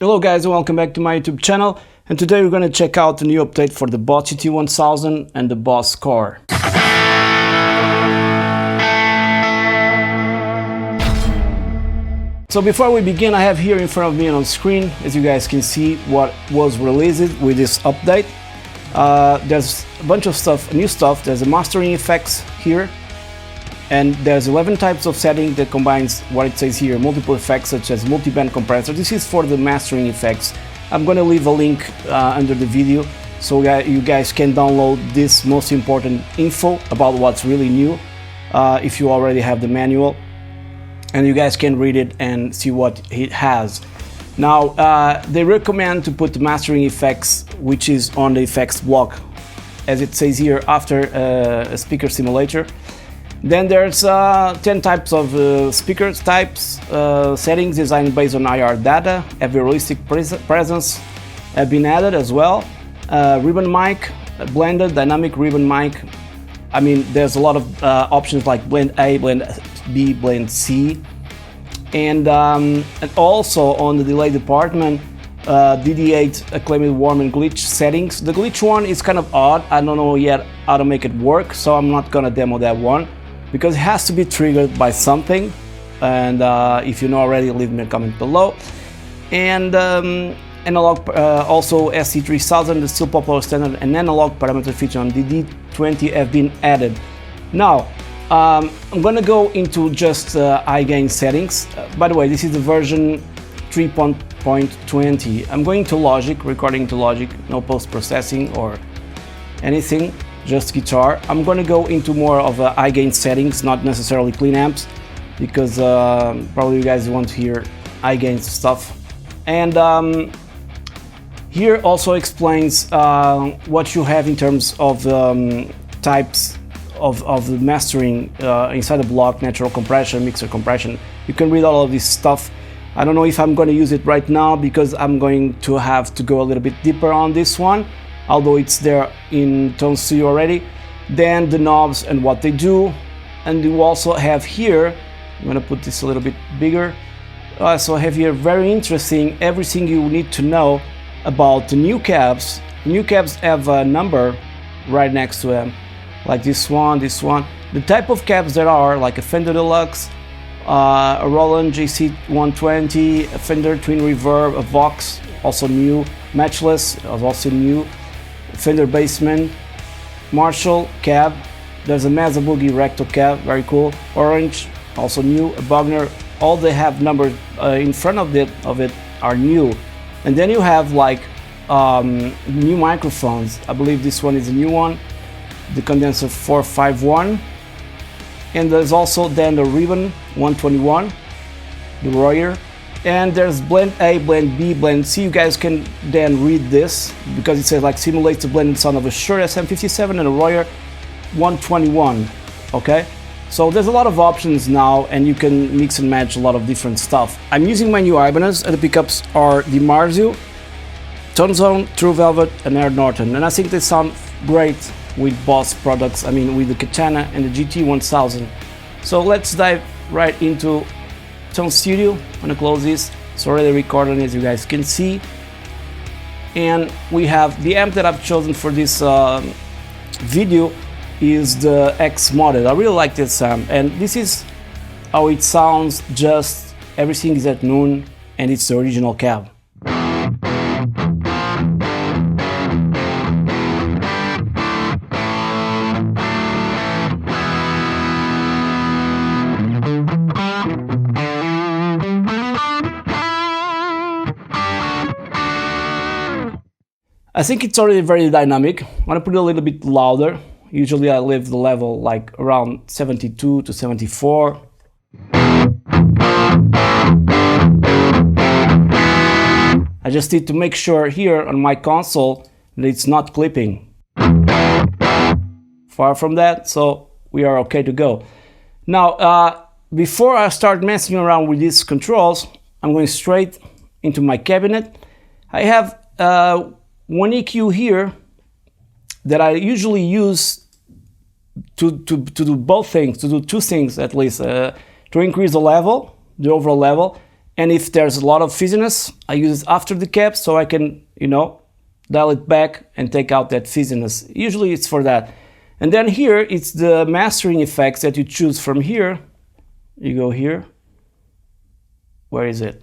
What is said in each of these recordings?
Hello guys and welcome back to my YouTube channel, and today we're going to check out the new update for the Boss GT-1000 and the Boss Core. So before we begin, I have here in front of me on screen, as you guys can see, what was released with this update. There's a bunch of stuff, new stuff. There's a mastering effects here, and there's 11 types of setting that combines what it says here, multiple effects such as multi-band compressor. This is for the mastering effects. I'm going to leave a link under the video so you guys can download this most important info about what's really new if you already have the manual, and you guys can read it and see what it has. Now they recommend to put the mastering effects, which is on the effects block, as it says here, after a speaker simulator. Then there's 10 types of speaker types, settings designed based on IR data. Have a realistic presence have been added as well. Ribbon mic, blended dynamic ribbon mic. I mean, there's a lot of options like blend A, blend B, blend C. And also on the delay department, DD8 acclaimed warm and glitch settings. The glitch one is kind of odd. I don't know yet how to make it work, so I'm not gonna demo that one, because it has to be triggered by something, and if you know already, leave me a comment below. And analog, also SC3000, the still popular standard and analog parameter feature on DD20 have been added. Now I'm gonna go into just high gain settings. By the way, this is the version 3.20. I'm going to Logic, recording to Logic, no post-processing or anything, just guitar. I'm going to go into more of a high gain settings, not necessarily clean amps, because probably you guys want to hear high gain stuff. And here also explains what you have in terms of types of the mastering inside the block: natural compression, mixer compression. You can read all of this stuff. I don't know if I'm going to use it right now, because I'm going to have to go a little bit deeper on this one, although it's there in Tone Studio already. Then the knobs and what they do. And you also have here, I'm gonna put this a little bit bigger, so I have here, very interesting, everything you need to know about the new cabs. New cabs have a number right next to them, like this one. The type of cabs there are, like a Fender Deluxe, a Roland JC120, a Fender Twin Reverb, a Vox, also new, Matchless, also new, Fender Bassman, Marshall cab, there's a Mesa Boogie Recto cab, very cool, Orange, also new, a Bogner. All they have numbers in front of it are new. And then you have like new microphones. I believe this one is a new one, the Condenser 451. And there's also then the Ribbon 121, the Royer. And there's blend A, blend B, blend C. You guys can then read this, because it says like simulates the blended sound of a Shure SM57 and a Royer 121. Okay, so there's a lot of options now, and you can mix and match a lot of different stuff. I'm using my new Ibanez, and the pickups are the Marzio, Tone Zone, True Velvet, and Air Norton, and I think they sound great with Boss products. I mean, with the Katana and the GT-1000. So let's dive right into Tone Studio. I'm gonna close this. It's already recording, as you guys can see. And we have the amp that I've chosen for this video is the X Modded. I really like this amp, and this is how it sounds. Just everything is at noon, and it's the original cab. I think it's already very dynamic. I'm gonna put it a little bit louder. Usually I leave the level like around 72 to 74. I just need to make sure here on my console that it's not clipping. Far from that, so we are okay to go. Now, before I start messing around with these controls, I'm going straight into my cabinet. I have one EQ here that I usually use to do both things, to do two things at least, to increase the level, the overall level, And if there's a lot of fizziness, I use it after the cap so I can, you know, dial it back and take out that fizziness. Usually it's for that. And then here, it's the mastering effects that you choose from here. You go here. Where is it?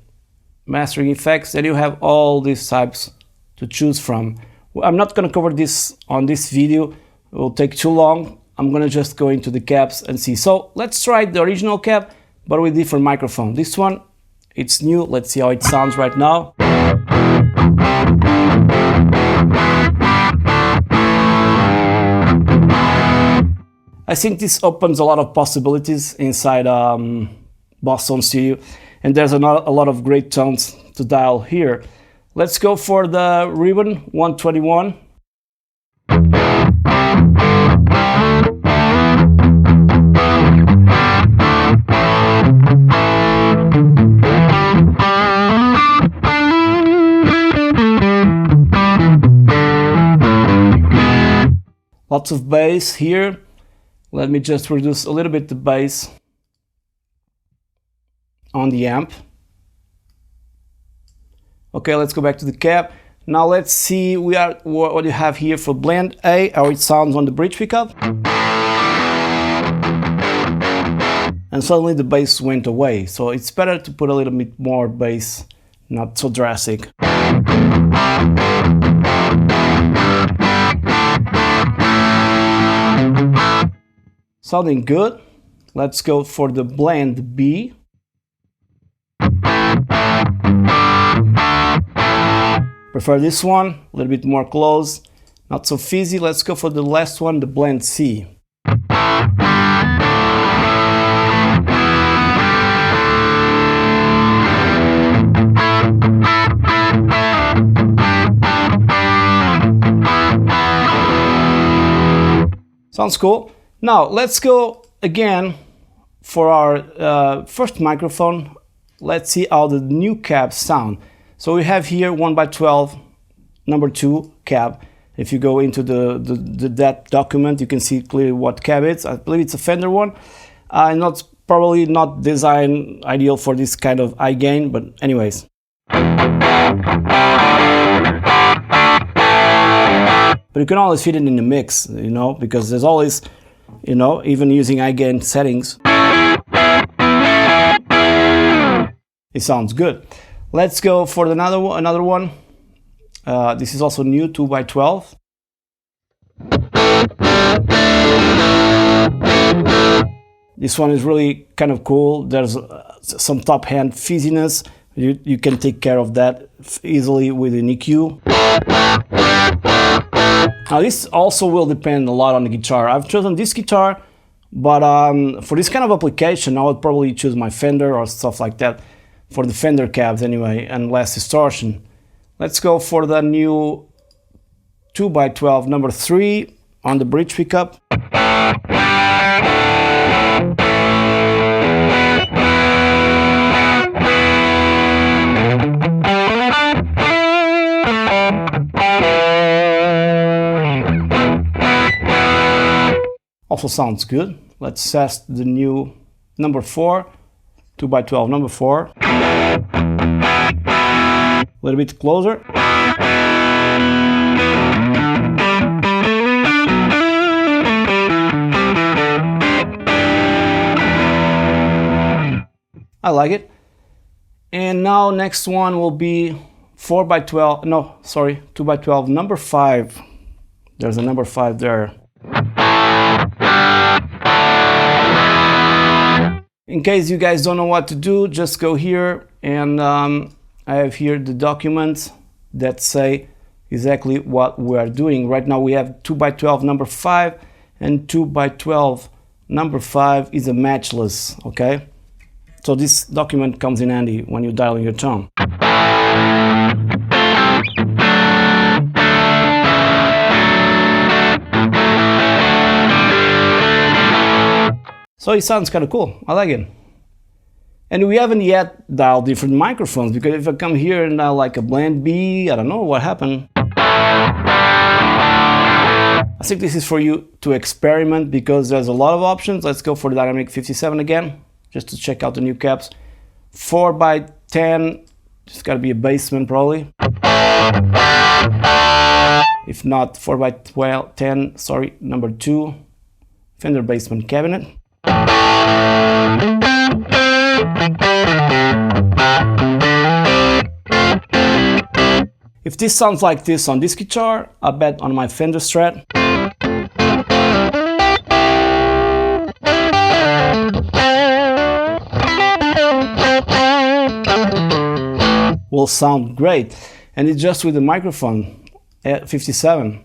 Mastering effects, and you have all these types to choose from. I'm not going to cover this on this video. It will take too long. I'm going to just go into the caps and see. So let's try the original cap, but with different microphone. This one, it's new. Let's see how it sounds right now. I think this opens a lot of possibilities inside Boston Studio, and there's a lot of great tones to dial here. Let's go for the ribbon 121. Lots of bass here. Let me just reduce a little bit the bass on the amp. Okay, let's go back to the cap. Now let's see what you have here for blend A, how it sounds on the bridge pickup. And suddenly the bass went away. So it's better to put a little bit more bass, not so drastic. Sounding good. Let's go for the blend B. Prefer this one, a little bit more close, not so fizzy. Let's go for the last one, the blend C. Sounds cool. Now let's go again for our first microphone. Let's see how the new caps sound. So we have here 1x12 number 2 cab. If you go into that document, you can see clearly what cab it's. I believe it's a Fender one. Probably not designed ideal for this kind of high gain, but anyways. But you can always fit it in the mix, you know, because there's always, you know, even using high gain settings, it sounds good. Let's go for another one. This is also new, 2x12. This one is really kind of cool. There's some top hand fizziness. You can take care of that easily with an EQ. Now this also will depend a lot on the guitar. I've chosen this guitar, but for this kind of application, I would probably choose my Fender or stuff like that. For the Fender cabs anyway, and less distortion. Let's go for the new 2x12 number 3 on the bridge pickup. Also sounds good. Let's test the new number 4, 2x12 number 4. A little bit closer. I like it. And now next one will be 4x12, no, sorry, 2x12 number 5. There's a number 5 there. In case you guys don't know what to do, just go here and I have here the documents that say exactly what we are doing. Right now we have 2x12 number 5 and 2x12 number 5 is a matchless, okay? So this document comes in handy when you're dialing your tone. So it sounds kind of cool. I like it. And we haven't yet dialed different microphones, because if I come here and dial like a blend B, I don't know what happened. I think this is for you to experiment because there's a lot of options. Let's go for the Dynamic 57 again, just to check out the new caps. 4x12 10, just gotta be a basement probably. If not, 4x12, 10, sorry, number 2, Fender basement cabinet. If this sounds like this on this guitar, I bet on my Fender Strat. Will sound great, and it's just with the microphone at 57.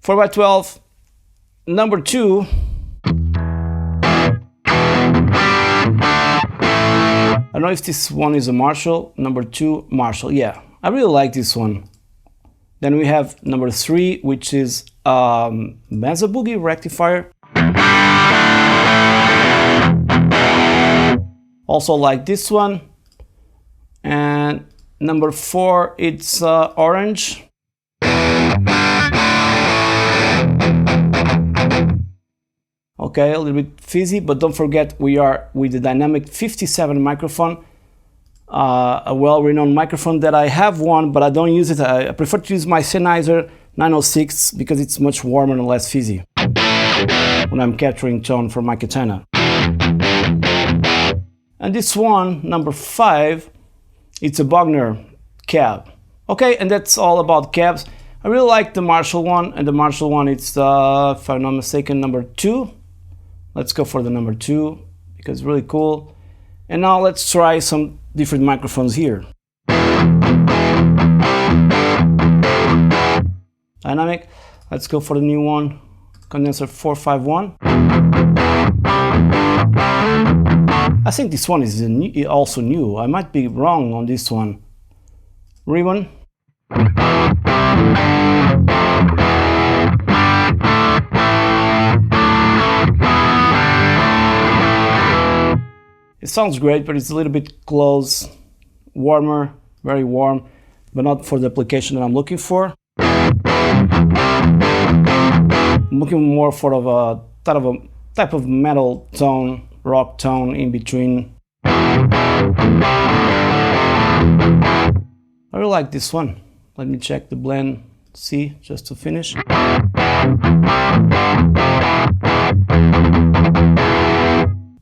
4x12, number 2. I don't know if this one is a Marshall, number 2 Marshall, yeah, I really like this one. Then we have number 3, which is Mesa Boogie rectifier. Also like this one. And number 4, it's orange. Okay, a little bit fizzy, but don't forget we are with the dynamic 57 microphone, a well-renowned microphone that I have one, but I don't use it. I prefer to use my Sennheiser 906 because it's much warmer and less fizzy when I'm capturing tone from my Katana. And this one, number 5, it's a Bogner cab. Okay, and that's all about cabs. I really like the Marshall one, and the Marshall one, it's, if I'm not mistaken, number 2. Let's go for the number 2 because it's really cool. And now let's try some different microphones here. Dynamic. Let's go for the new one, condenser 451. I think this one is also new. I might be wrong on this one. Ribbon. It sounds great, but it's a little bit close, warmer, very warm, but not for the application that I'm looking for. I'm looking more for a type of metal tone, rock tone in between. I really like this one. Let me check the blend C just to finish.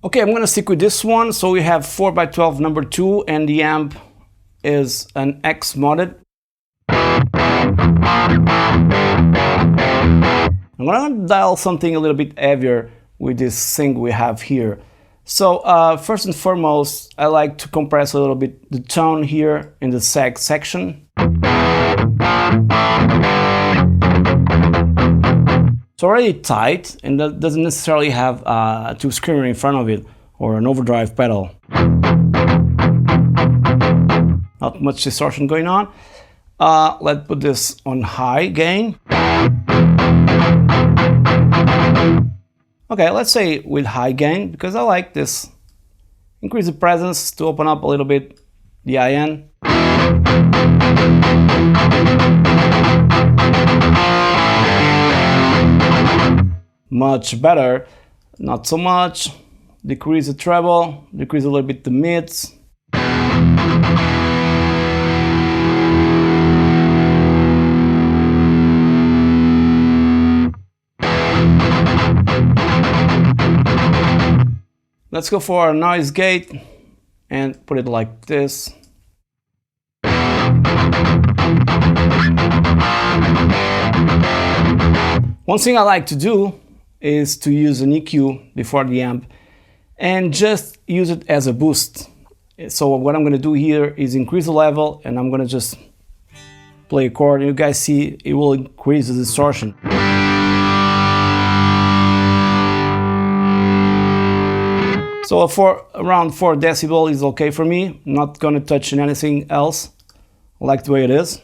Okay, I'm gonna stick with this one. So we have 4x12 number 2, and the amp is an X modded. I'm gonna dial something a little bit heavier with this thing we have here. So first and foremost, I like to compress a little bit the tone here in the sag section. It's already tight, and that doesn't necessarily have a tube screamer in front of it or an overdrive pedal. Not much distortion going on. Let's put this on high gain. Okay, let's say with high gain, because I like this. Increase the presence to open up a little bit the IN. Much better. Not so much. Decrease the treble, decrease a little bit the mids. Let's go for a noise gate and put it like this. One thing I like to do is to use an EQ before the amp and just use it as a boost. So what I'm going to do here is increase the level, and I'm going to just play a chord, and you guys see it will increase the distortion. So for around 4 decibel is okay for me. I'm not going to touch anything else. I like the way it is.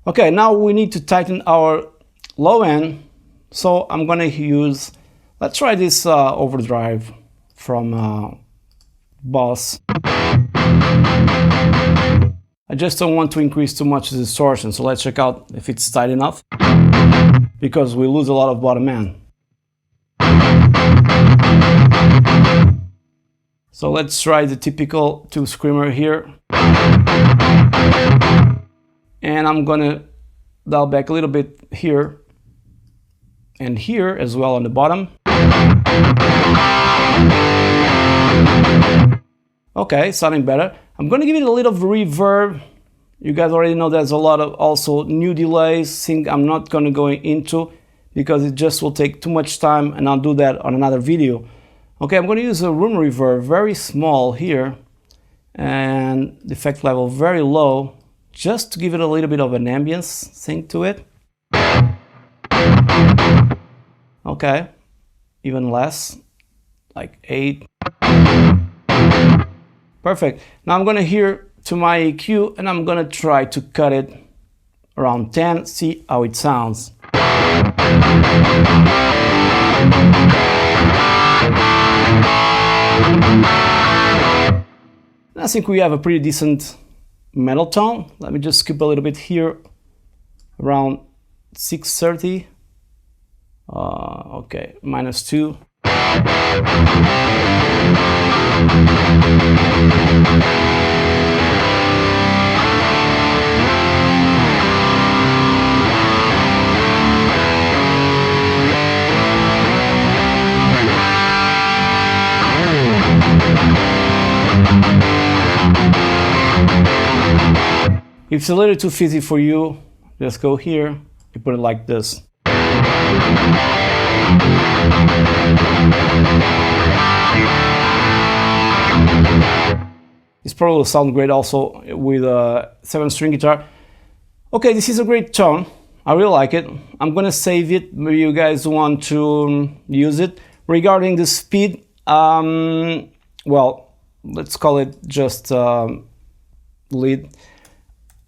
Okay, now we need to tighten our low end. So I'm gonna use, let's try this overdrive. from Boss. I just don't want to increase too much the distortion, so let's check out if it's tight enough, because we lose a lot of bottom end. So let's try the typical tube screamer here. And I'm gonna dial back a little bit here and here as well on the bottom. Okay, sounding better. I'm gonna give it a little reverb. You guys already know there's a lot of also new delays, thing I'm not gonna go into because it just will take too much time, and I'll do that on another video. Okay, I'm gonna use a room reverb, very small here, and the effect level very low, just to give it a little bit of an ambience thing to it. Okay, even less, like 8. Perfect. Now I'm gonna hear to my EQ and I'm gonna try to cut it around 10, see how it sounds. I think we have a pretty decent metal tone. Let me just skip a little bit here, around 630. Okay, -2. If it's a little too fizzy for you, just go here, you put it like this. This probably will sound great also with a 7-string guitar. Okay, this is a great tone. I really like it. I'm gonna save it. Maybe you guys want to use it. Regarding the speed, well, let's call it just lead.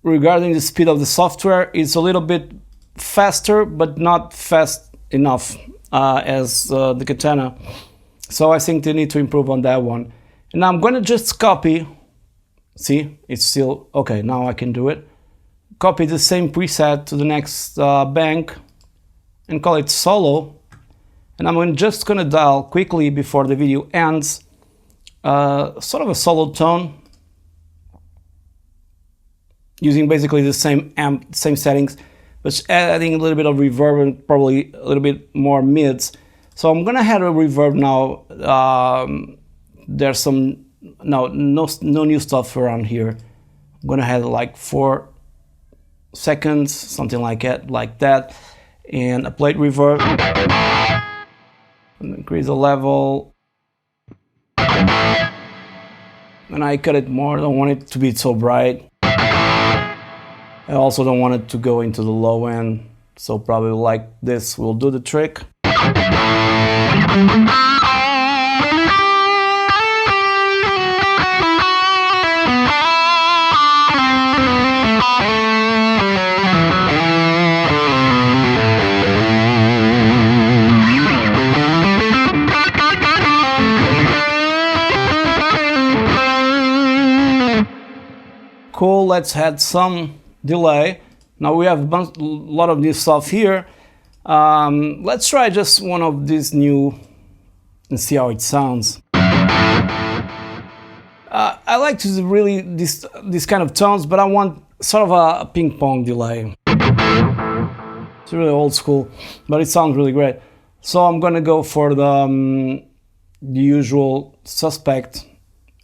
Regarding the speed of the software, it's a little bit faster, but not fast enough as the Katana. So I think they need to improve on that one. And I'm gonna just copy. See, it's still okay. Now I can do it. Copy the same preset to the next bank and call it solo. And I'm just gonna dial quickly before the video ends, sort of a solo tone, using basically the same amp, same settings, but adding a little bit of reverb and probably a little bit more mids. So I'm gonna add a reverb now. There's some no new stuff around here. I'm gonna add like 4 seconds, something like that, and a plate reverb. And increase the level. And I cut it more. I don't want it to be so bright. I also don't want it to go into the low end, so probably like this will do the trick. Cool, let's add some delay. Now we have a lot of new stuff here. Let's try just one of these new and see how it sounds. I like to do really this kind of tones, but I want sort of a ping pong delay. It's really old school, but it sounds really great. So I'm gonna go for the usual suspect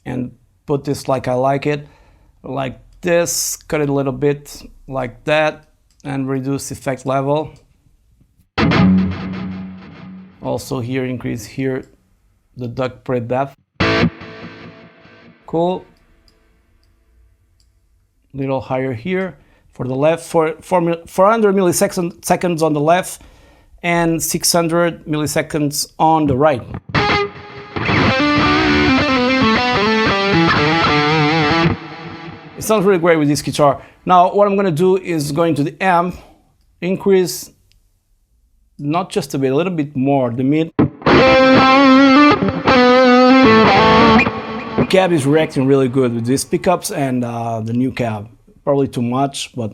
and put this like I like it, like this, cut it a little bit like that, and reduce effect level. Also here, increase here the duck breath depth. Cool. Little higher here for the left, 400 milliseconds on the left and 600 milliseconds on the right. It sounds really great with this guitar. Now what I'm going to do is going to the amp, increase not just a bit, a little bit more the mid. The cab is reacting really good with these pickups and the new cab. Probably too much, but...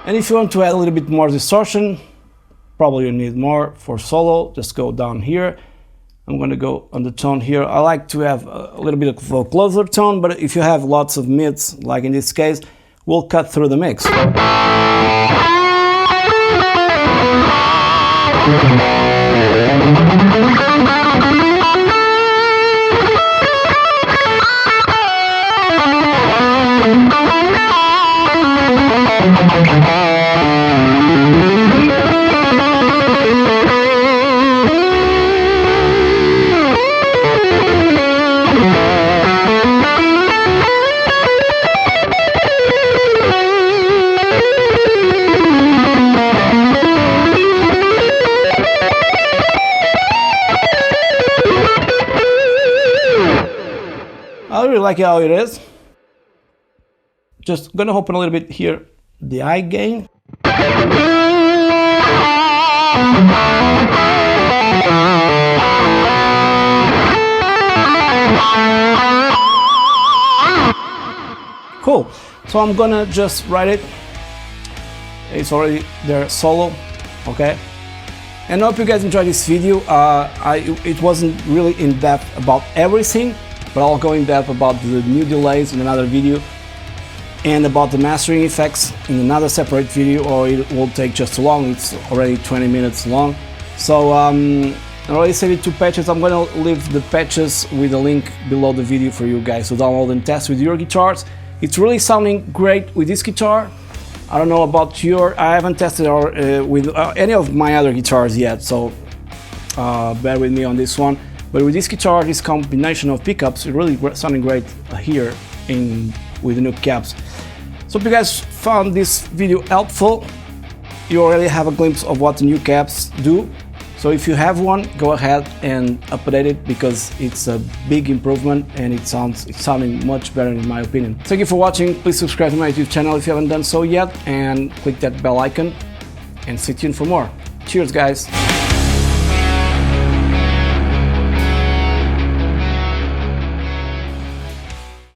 And if you want to add a little bit more distortion, probably you need more for solo, just go down here. I'm going to go on the tone here. I like to have a little bit of a closer tone, but if you have lots of mids, like in this case, we'll cut through the mix. I really like how it is. Just gonna open a little bit here the high gain. Cool. So I'm gonna just write it. It's already there solo. Okay. And I hope you guys enjoyed this video. It wasn't really in depth about everything, but I'll go in depth about the new delays in another video, and about the mastering effects in another separate video, or it will take just too long. It's already 20 minutes long. So I already saved 2 patches. I'm gonna leave the patches with a link below the video for you guys to download and test with your guitars. It's really sounding great with this guitar. I don't know about I haven't tested with any of my other guitars yet, so bear with me on this one. But with this guitar, this combination of pickups, it's really sounding great here with the new cabs. So if you guys found this video helpful, you already have a glimpse of what the new cabs do. So if you have one, go ahead and update it, because it's a big improvement and it's sounding much better in my opinion. Thank you for watching. Please subscribe to my YouTube channel if you haven't done so yet, and click that bell icon and stay tuned for more. Cheers guys!